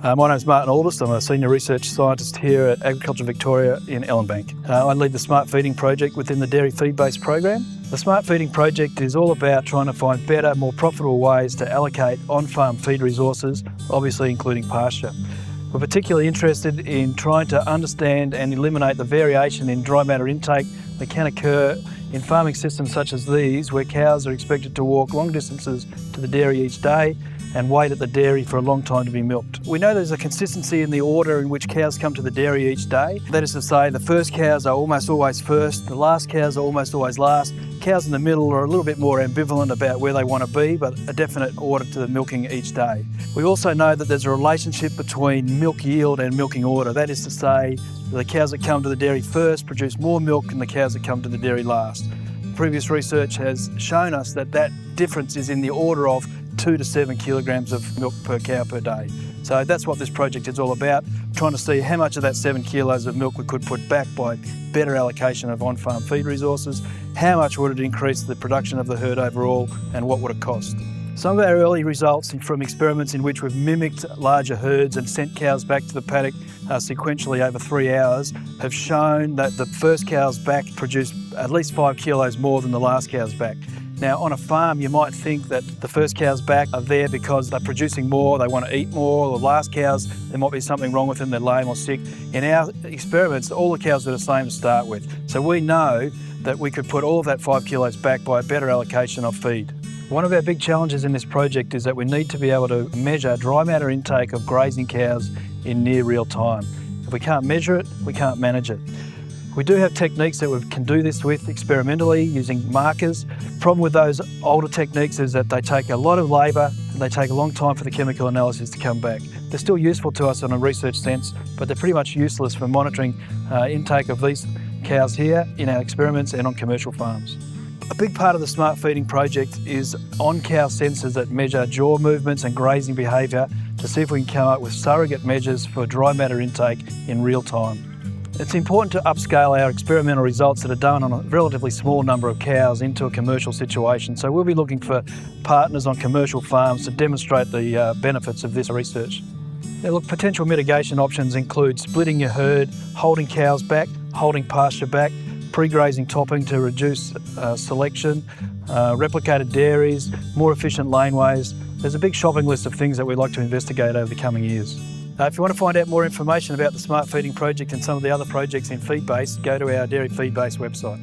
My name is Martin Auldist. I'm a Senior Research Scientist here at Agriculture Victoria in Ellenbank. I lead the Smart Feeding project within the DairyFeedbase program. The Smart Feeding project is all about trying to find better, more profitable ways to allocate on-farm feed resources, obviously including pasture. We're particularly interested in trying to understand and eliminate the variation in dry matter intake that can occur in farming systems such as these, where cows are expected to walk long distances to the dairy each day and wait at the dairy for a long time to be milked. We know there's a consistency in the order in which cows come to the dairy each day. That is to say, the first cows are almost always first, the last cows are almost always last. Cows in the middle are a little bit more ambivalent about where they want to be, but a definite order to the milking each day. We also know that there's a relationship between milk yield and milking order. That is to say, the cows that come to the dairy first produce more milk than the cows that come to the dairy last. Previous research has shown us that that difference is in the order of 2 to 7 kilograms of milk per cow per day. So that's what this project is all about, trying to see how much of that 7 kilos of milk we could put back by better allocation of on-farm feed resources, how much would it increase the production of the herd overall, and what would it cost. Some of our early results from experiments in which we've mimicked larger herds and sent cows back to the paddock sequentially over 3 hours have shown that the first cows back produce at least 5 kilos more than the last cows back. Now, on a farm, you might think that the first cows back are there because they're producing more, they want to eat more, or the last cows, there might be something wrong with them, they're lame or sick. In our experiments, all the cows are the same to start with. So we know that we could put all of that 5 kilos back by a better allocation of feed. One of our big challenges in this project is that we need to be able to measure dry matter intake of grazing cows in near real time. If we can't measure it, we can't manage it. We do have techniques that we can do this with experimentally using markers. The problem with those older techniques is that they take a lot of labour and they take a long time for the chemical analysis to come back. They're still useful to us in a research sense, but they're pretty much useless for monitoring intake of these cows here in our experiments and on commercial farms. A big part of the Smart Feeding project is on-cow sensors that measure jaw movements and grazing behaviour to see if we can come up with surrogate measures for dry matter intake in real time. It's important to upscale our experimental results that are done on a relatively small number of cows into a commercial situation. So we'll be looking for partners on commercial farms to demonstrate the benefits of this research. Now look, potential mitigation options include splitting your herd, holding cows back, holding pasture back, pre-grazing topping to reduce selection, replicated dairies, more efficient laneways. There's a big shopping list of things that we'd like to investigate over the coming years. If you want to find out more information about the Smart Feeding project and some of the other projects in Feedbase, go to our DairyFeedbase website.